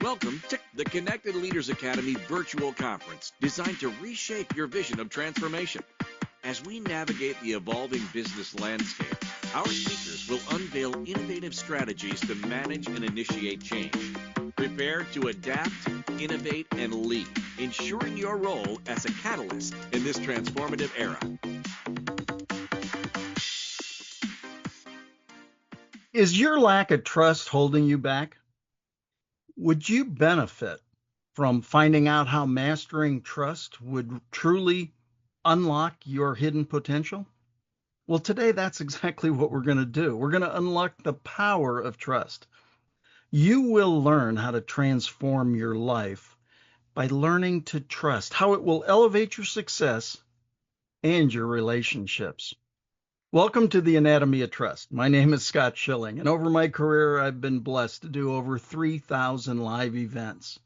Welcome to the Connected Leaders Academy virtual conference designed to reshape your vision of transformation. As we navigate the evolving business landscape, our speakers will unveil innovative strategies to manage and initiate change. Prepare to adapt, innovate, and lead, ensuring your role as a catalyst in this transformative era. Is your lack of trust holding you back? Would you benefit from finding out how mastering trust would truly unlock your hidden potential? Well, today that's exactly what we're going to do. We're going to unlock the power of trust. You will learn how to transform your life by learning to trust, how it will elevate your success and your relationships. Welcome to the Anatomy of Trust. My name is Scott Schilling, and over my career, I've been blessed to do over 3,000 live events,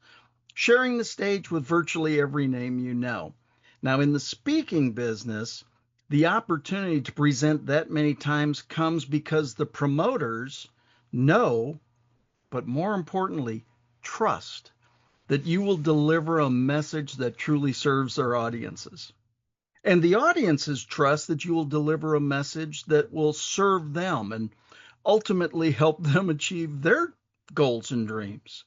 sharing the stage with virtually every name you know. Now, in the speaking business, the opportunity to present that many times comes because the promoters know, but more importantly, trust that you will deliver a message that truly serves their audiences. And the audiences trust that you will deliver a message that will serve them and ultimately help them achieve their goals and dreams.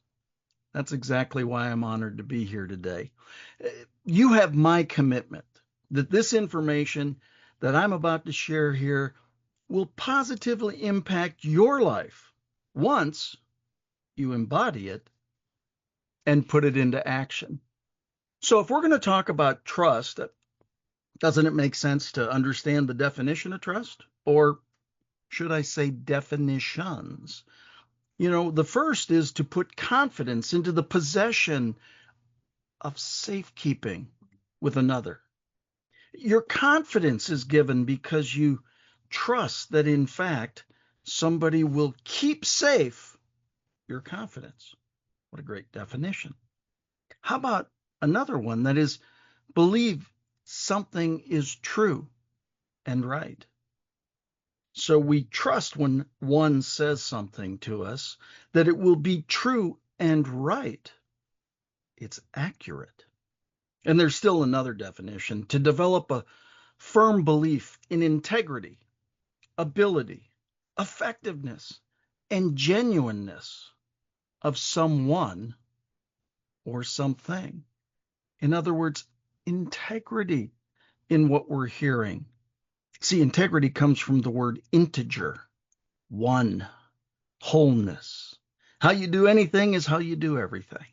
That's exactly why I'm honored to be here today. You have my commitment that this information that I'm about to share here will positively impact your life once you embody it and put it into action. So if we're going to talk about trust, doesn't it make sense to understand the definition of trust? Or should I say definitions? The first is to put confidence into the possession of safekeeping with another. Your confidence is given because you trust that, in fact, somebody will keep safe your confidence. What a great definition. How about another one that is believe something is true and right. So we trust when one says something to us that it will be true and right. It's accurate. And there's still another definition: to develop a firm belief in integrity, ability, effectiveness, and genuineness of someone or something. In other words, integrity in what we're hearing. See, integrity comes from the word integer, one, wholeness. How you do anything is how you do everything.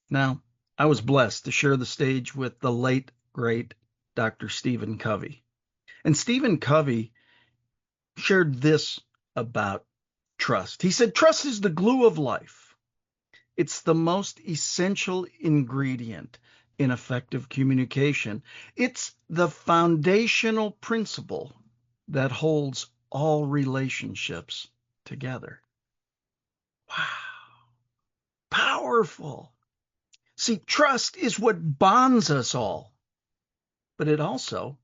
Now, I was blessed to share the stage with the late, great Dr. Stephen Covey. And Stephen Covey shared this about trust. He said, trust is the glue of life. It's the most essential ingredient in effective communication. It's the foundational principle that holds all relationships together. Wow. Powerful. See, trust is what bonds us all, but it also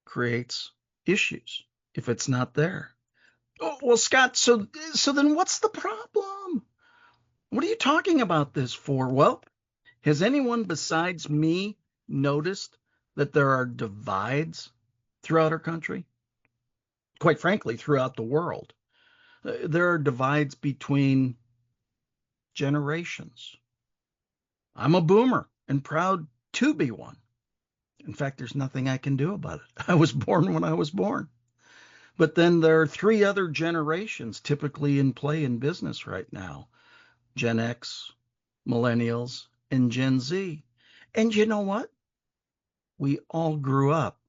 creates issues if it's not there. Oh, well, Scott, so then what's the problem? What are you talking about this for? Well, has anyone besides me noticed that there are divides throughout our country? Quite frankly, throughout the world. There are divides between generations. I'm a boomer and proud to be one. In fact, there's nothing I can do about it. I was born when I was born. But then there are three other generations typically in play in business right now: Gen X, Millennials, and Gen Z. And you know what? We all grew up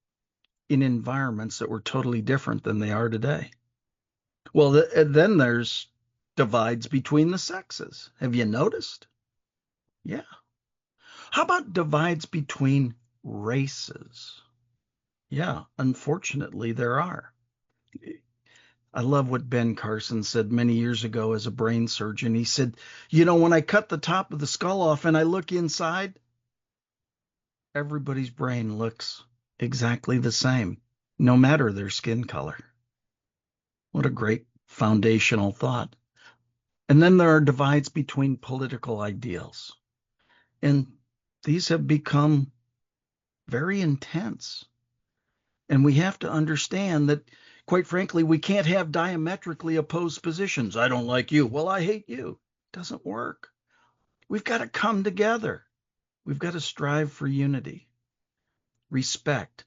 in environments that were totally different than they are today. Well, then there's divides between the sexes. Have you noticed? Yeah. How about divides between races? Yeah, unfortunately, there are. I love what Ben Carson said many years ago as a brain surgeon. He said, when I cut the top of the skull off and I look inside, everybody's brain looks exactly the same, no matter their skin color. What a great foundational thought. And then there are divides between political ideals. And these have become very intense. And we have to understand that, quite frankly, we can't have diametrically opposed positions. I don't like you. Well, I hate you. It doesn't work. We've got to come together. We've got to strive for unity, respect,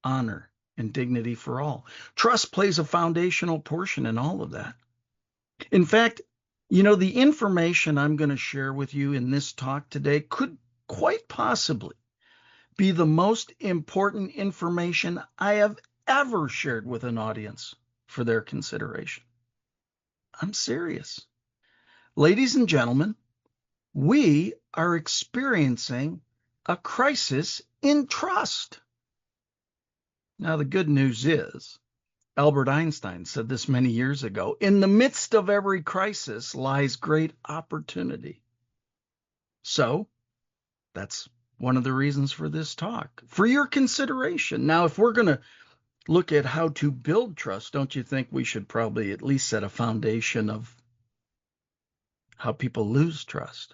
honor, and dignity for all. Trust plays a foundational portion in all of that. In fact, the information I'm going to share with you in this talk today could quite possibly be the most important information I have ever shared with an audience for their consideration. I'm serious. Ladies and gentlemen, we are experiencing a crisis in trust. Now, the good news is, Albert Einstein said this many years ago, in the midst of every crisis lies great opportunity. So, that's one of the reasons for this talk, for your consideration. Now, if we're going to look at how to build trust, don't you think we should probably at least set a foundation of how people lose trust?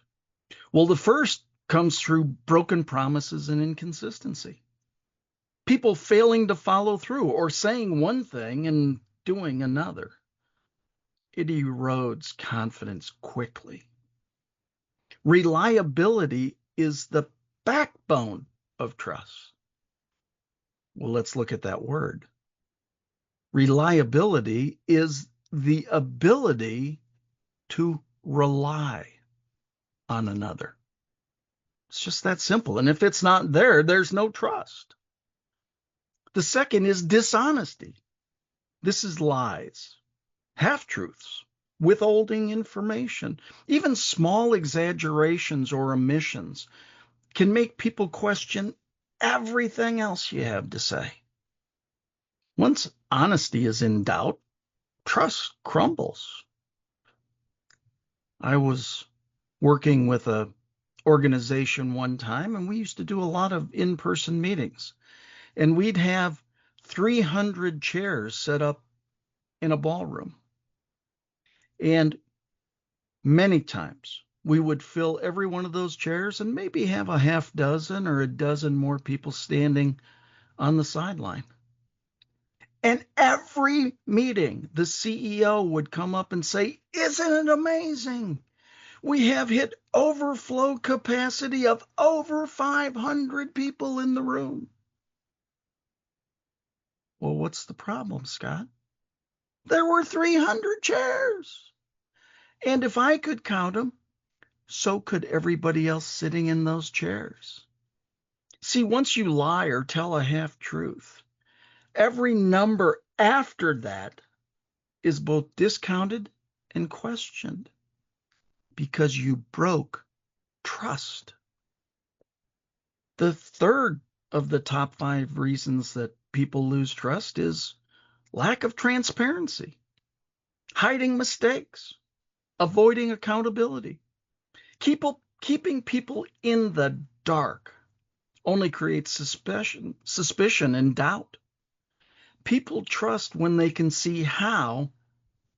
Well, the first comes through broken promises and inconsistency. People failing to follow through or saying one thing and doing another. It erodes confidence quickly. Reliability is the backbone of trust. Well, let's look at that word. Reliability is the ability to rely on another. It's just that simple. And if it's not there, there's no trust. The second is dishonesty. This is lies, half-truths, withholding information. Even small exaggerations or omissions can make people question everything else you have to say. Once honesty is in doubt, trust crumbles. I was working with an organization one time, and we used to do a lot of in-person meetings. And we'd have 300 chairs set up in a ballroom. And many times we would fill every one of those chairs and maybe have a half dozen or a dozen more people standing on the sideline. And every meeting, the CEO would come up and say, "Isn't it amazing? We have hit overflow capacity of over 500 people in the room." Well, what's the problem, Scott? There were 300 chairs. And if I could count them, so could everybody else sitting in those chairs. See, once you lie or tell a half-truth, every number after that is both discounted and questioned because you broke trust. The third of the top 5 reasons that people lose trust is lack of transparency, hiding mistakes, avoiding accountability. Keeping people in the dark only creates suspicion and doubt. People trust when they can see how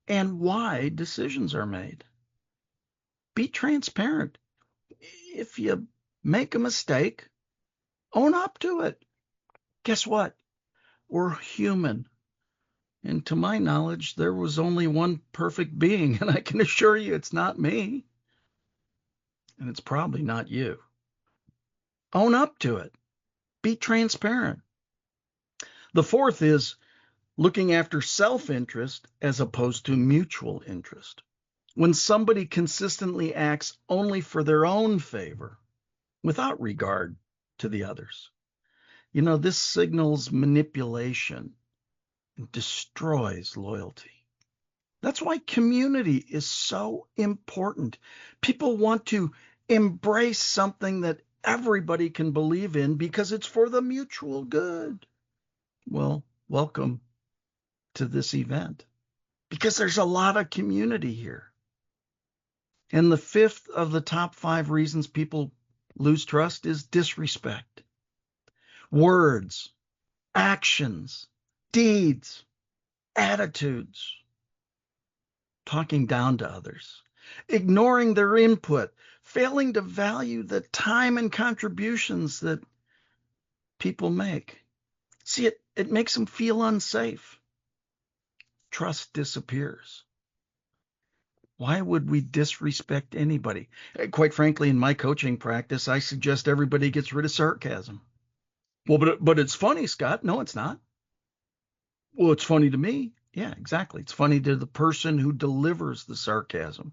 and why decisions are made. Be transparent. If you make a mistake, own up to it. Guess what? We're human. And to my knowledge, there was only one perfect being, and I can assure you it's not me. And it's probably not you. Own up to it. Be transparent. The fourth is looking after self-interest as opposed to mutual interest. When somebody consistently acts only for their own favor, without regard to the others, this signals manipulation and destroys loyalty. That's why community is so important. People want to embrace something that everybody can believe in because it's for the mutual good. Well, welcome to this event because there's a lot of community here. And the fifth of the top 5 reasons people lose trust is disrespect. Words, actions, deeds, attitudes, talking down to others. ignoring their input, failing to value the time and contributions that people make. See, it makes them feel unsafe. Trust disappears. Why would we disrespect anybody? Quite frankly, in my coaching practice, I suggest everybody gets rid of sarcasm. Well, but it's funny, Scott. No, it's not. Well, it's funny to me. Yeah, exactly. It's funny to the person who delivers the sarcasm.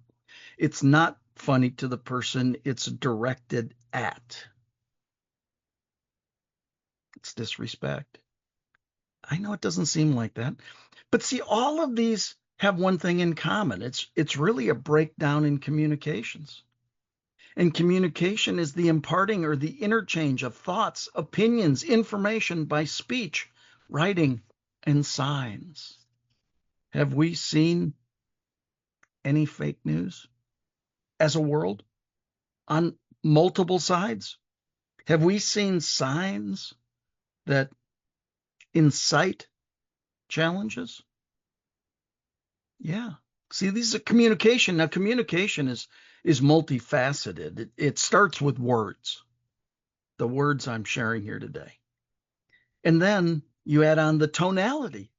It's not funny to the person it's directed at. It's disrespect. I know it doesn't seem like that. But see, all of these have one thing in common. It's really a breakdown in communications. And communication is the imparting or the interchange of thoughts, opinions, information by speech, writing, and signs. Have we seen any fake news as a world on multiple sides? Have we seen signs that incite challenges? Yeah. See, these are communication. Now, communication is multifaceted. It starts with words, the words I'm sharing here today. And then you add on the tonality,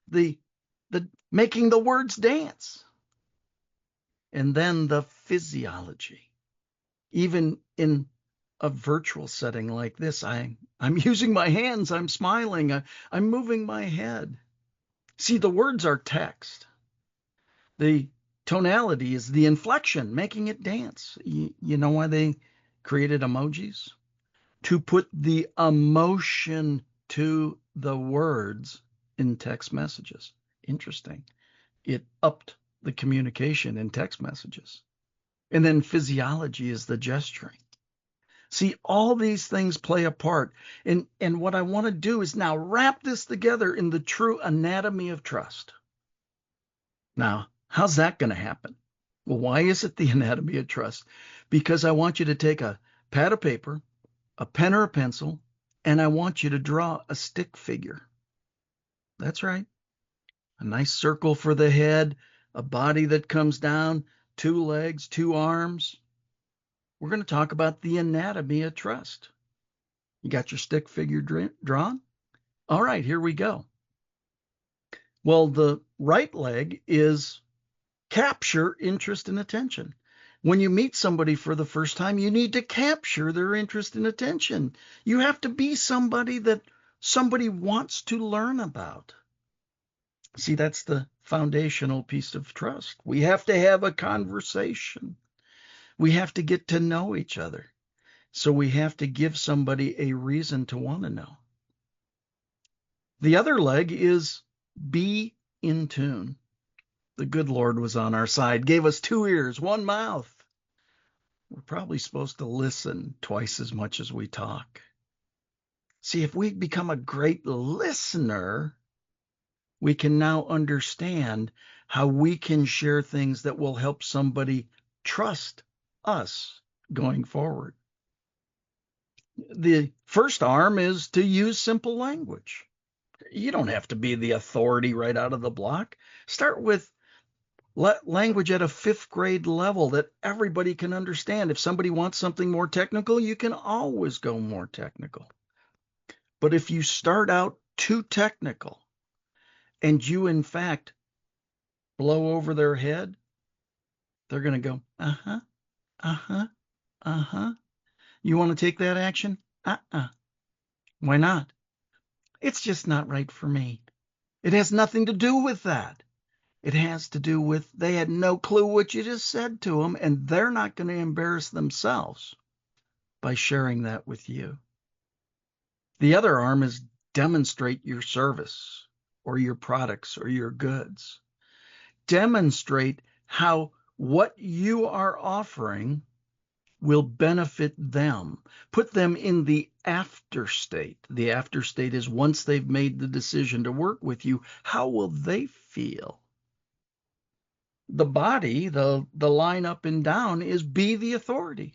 the making the words dance. And then the physiology. Even in a virtual setting like this, I'm using my hands, I'm smiling, I'm moving my head. See, the words are text. The tonality is the inflection, making it dance. You know why they created emojis? To put the emotion to the words in text messages. Interesting. It upped the communication in text messages. And then physiology is the gesturing. See, all these things play a part. And what I want to do is now wrap this together in the true anatomy of trust. Now, how's that going to happen? Well, why is it the anatomy of trust? Because I want you to take a pad of paper, a pen or a pencil, and I want you to draw a stick figure. That's right. A nice circle for the head, a body that comes down, 2 legs, 2 arms. We're going to talk about the anatomy of trust. You got your stick figure drawn? All right, here we go. Well, the right leg is capture interest and attention. When you meet somebody for the first time, you need to capture their interest and attention. You have to be somebody that somebody wants to learn about. See, that's the foundational piece of trust. We have to have a conversation. We have to get to know each other. So we have to give somebody a reason to want to know. The other leg is be in tune. The good Lord was on our side, gave us 2 ears, 1 mouth. We're probably supposed to listen twice as much as we talk. See, if we become a great listener, we can now understand how we can share things that will help somebody trust us going forward. The first arm is to use simple language. You don't have to be the authority right out of the block. Start with language at a 5th grade level that everybody can understand. If somebody wants something more technical, you can always go more technical. But if you start out too technical and you, in fact, blow over their head, they're going to go, uh-huh, uh-huh, uh-huh. You want to take that action? Uh-uh. Why not? It's just not right for me. It has nothing to do with that. It has to do with they had no clue what you just said to them, and they're not going to embarrass themselves by sharing that with you. The other arm is demonstrate your service or your products or your goods. Demonstrate how what you are offering will benefit them. Put them in the after state. The after state is once they've made the decision to work with you, how will they feel? The body, the line up and down, is be the authority.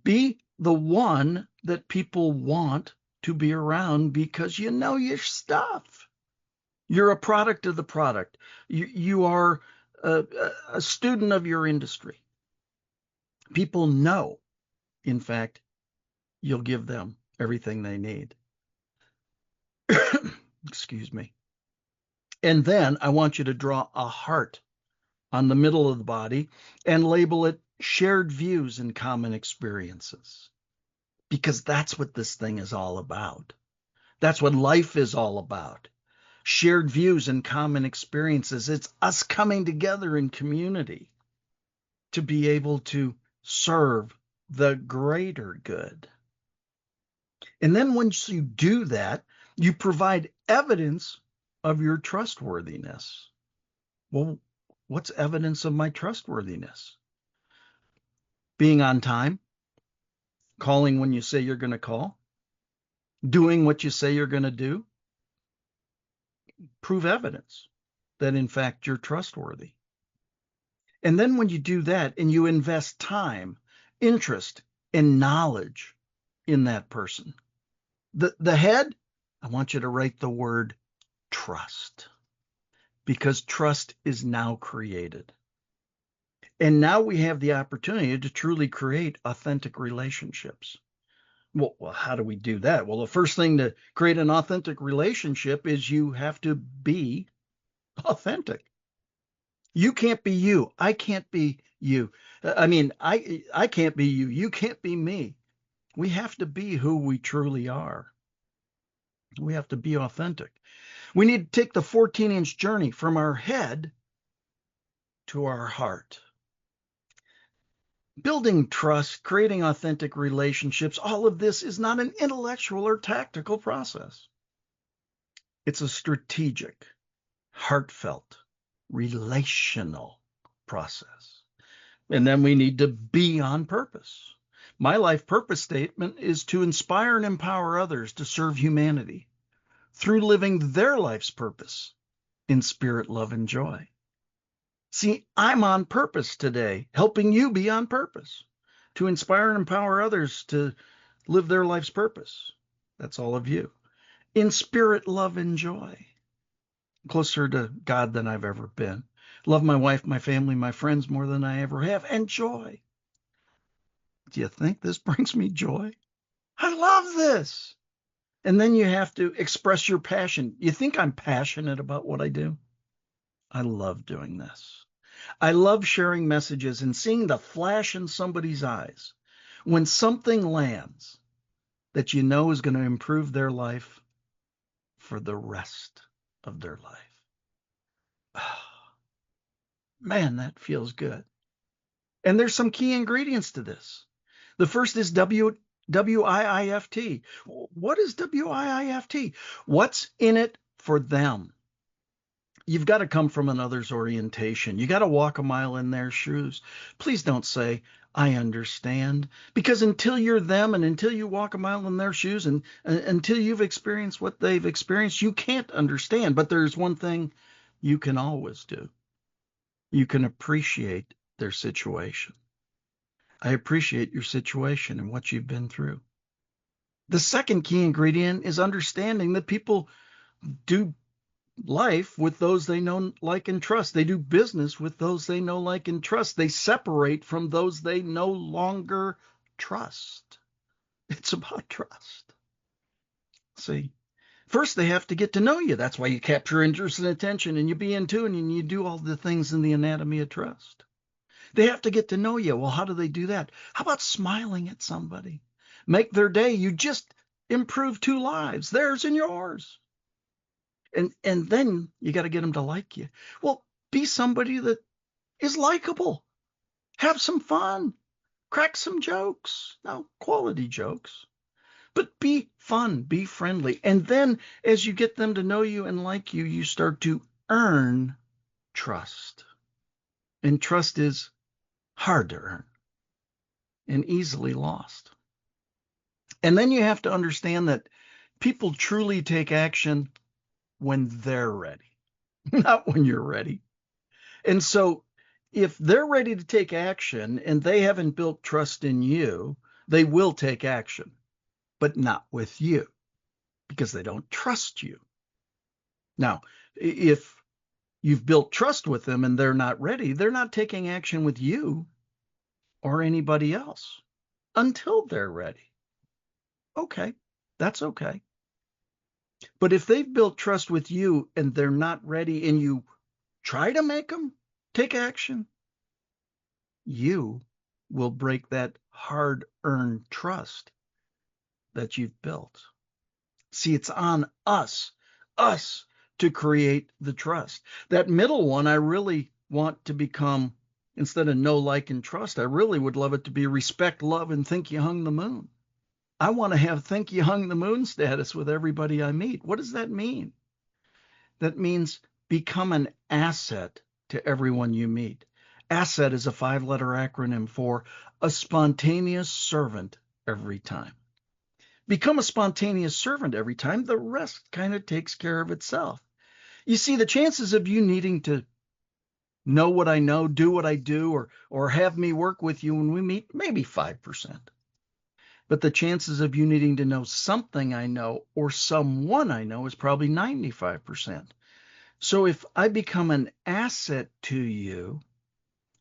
Be the one that people want to be around because you know your stuff. You're a product of the product. You are a student of your industry. People know, in fact, you'll give them everything they need. Excuse me. And then I want you to draw a heart on the middle of the body and label it shared views and common experiences, because that's what this thing is all about. That's what life is all about. Shared views and common experiences. It's us coming together in community to be able to serve the greater good. And then once you do that, you provide evidence of your trustworthiness. Well, what's evidence of my trustworthiness? Being on time, calling when you say you're going to call, doing what you say you're going to do. Prove evidence that, in fact, you're trustworthy. And then when you do that and you invest time, interest, and knowledge in that person, the head, I want you to write the word trust, because trust is now created. And now we have the opportunity to truly create authentic relationships. Well, how do we do that? Well, the first thing to create an authentic relationship is you have to be authentic. You can't be you. I can't be you. I can't be you. You can't be me. We have to be who we truly are. We have to be authentic. We need to take the 14-inch journey from our head to our heart. Building trust, creating authentic relationships, all of this is not an intellectual or tactical process. It's a strategic, heartfelt, relational process. And then we need to be on purpose. My life purpose statement is to inspire and empower others to serve humanity through living their life's purpose in spirit, love, and joy. See, I'm on purpose today, helping you be on purpose to inspire and empower others to live their life's purpose. That's all of you. In spirit, love, and joy. Closer to God than I've ever been. Love my wife, my family, my friends more than I ever have. And joy. Do you think this brings me joy? I love this. And then you have to express your passion. You think I'm passionate about what I do? I love doing this. I love sharing messages and seeing the flash in somebody's eyes when something lands that you know is going to improve their life for the rest of their life. Man, that feels good. And there's some key ingredients to this. The first is WIIFT. What is WIIFT? What's in it for them? You've got to come from another's orientation. You got to walk a mile in their shoes. Please don't say, I understand, because until you're them and until you walk a mile in their shoes and until you've experienced what they've experienced, you can't understand. But there's one thing you can always do. You can appreciate their situation. I appreciate your situation and what you've been through. The second key ingredient is understanding that people do life with those they know, like, and trust. They do business with those they know, like, and trust. They separate from those they no longer trust. It's about trust. See, first they have to get to know you. That's why you capture interest and attention and you be in tune and you do all the things in the anatomy of trust. They have to get to know you. Well, how do they do that? How about smiling at somebody? Make their day. You just improve 2 lives, theirs and yours. And then you got to get them to like you. Well, be somebody that is likable. Have some fun. Crack some jokes. Now, quality jokes. But be fun. Be friendly. And then as you get them to know you and like you, you start to earn trust. And trust is hard to earn and easily lost. And then you have to understand that people truly take action when they're ready, not when you're ready. And so if they're ready to take action and they haven't built trust in you, they will take action, but not with you because they don't trust you. Now, if You've built trust with them and they're not ready. They're not taking action with you or anybody else until they're ready. Okay, that's okay. But if they've built trust with you and they're not ready and you try to make them take action, you will break that hard-earned trust that you've built. See, it's on us to create the trust. That middle one, I really want to become, instead of know, like, and trust, I really would love it to be respect, love, and think you hung the moon. I want to have think you hung the moon status with everybody I meet. What does that mean? That means become an asset to everyone you meet. Asset is a 5-letter acronym for a spontaneous servant every time. Become a spontaneous servant every time. The rest kind of takes care of itself. You see, the chances of you needing to know what I know, do what I do, or have me work with you when we meet, maybe 5%. But the chances of you needing to know something I know or someone I know is probably 95%. So if I become an asset to you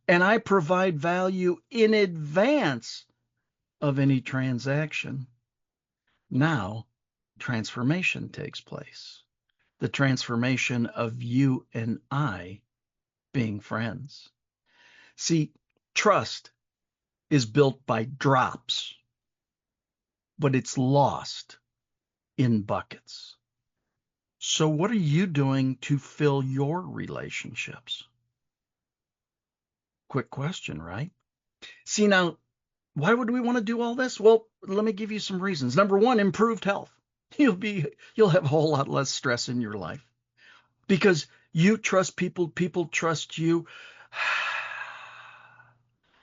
and I provide value in advance of any transaction, now transformation takes place. The transformation of you and I being friends. See, trust is built by drops, but it's lost in buckets. So what are you doing to fill your relationships? Quick question, right? See, now, why would we want to do all this? Well, let me give you some reasons. Number one, improved health. You'll have a whole lot less stress in your life because you trust people, people trust you.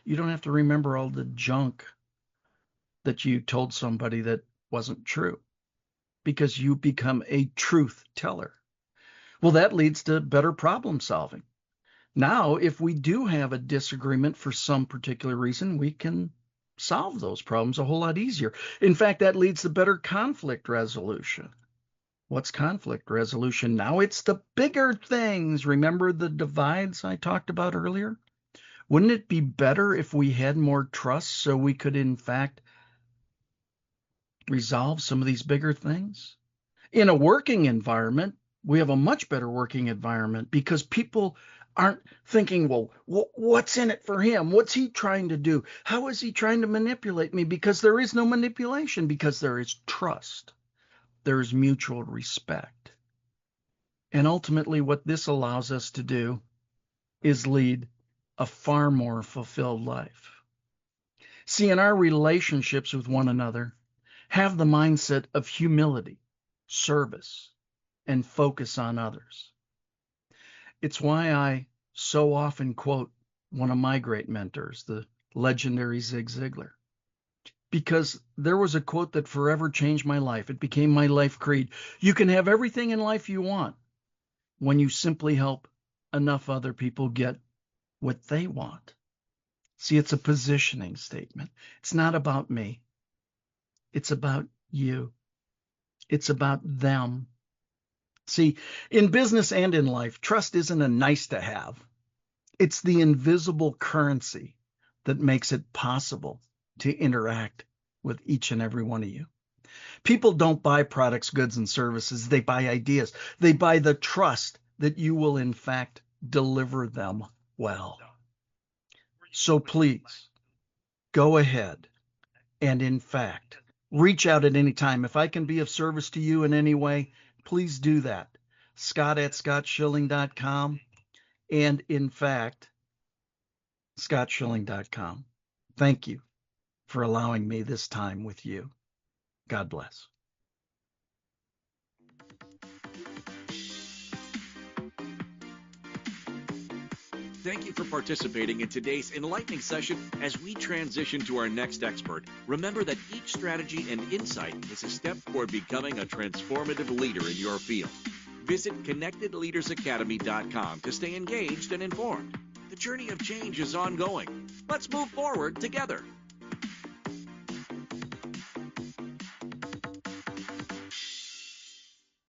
You don't have to remember all the junk that you told somebody that wasn't true because you become a truth teller. Well, that leads to better problem solving. Now, if we do have a disagreement for some particular reason, we can solve those problems a whole lot easier. In fact, that leads to better conflict resolution. What's conflict resolution? Now it's the bigger things. Remember the divides I talked about earlier? Wouldn't it be better if we had more trust so we could, in fact, resolve some of these bigger things? In a working environment, we have a much better working environment because people aren't thinking, well, what's in it for him? What's he trying to do? How is he trying to manipulate me? Because there is no manipulation, because there is trust. There is mutual respect. And ultimately, what this allows us to do is lead a far more fulfilled life. See, in our relationships with one another, have the mindset of humility, service, and focus on others. It's why I so often quote one of my great mentors, the legendary Zig Ziglar, because there was a quote that forever changed my life. It became my life creed. You can have everything in life you want when you simply help enough other people get what they want. See, it's a positioning statement. It's not about me. It's about you. It's about them. See, in business and in life, trust isn't a nice to have. It's the invisible currency that makes it possible to interact with each and every one of you. People don't buy products, goods, and services. They buy ideas. They buy the trust that you will, in fact, deliver them well. So please, go ahead and, in fact, reach out at any time. If I can be of service to you in any way, please do that. Scott@scottschilling.com and, in fact, scottschilling.com. Thank you for allowing me this time with you. God bless. Thank you for participating in today's enlightening session. As we transition to our next expert, remember that each strategy and insight is a step toward becoming a transformative leader in your field. Visit connectedleadersacademy.com to stay engaged and informed. The journey of change is ongoing. Let's move forward together.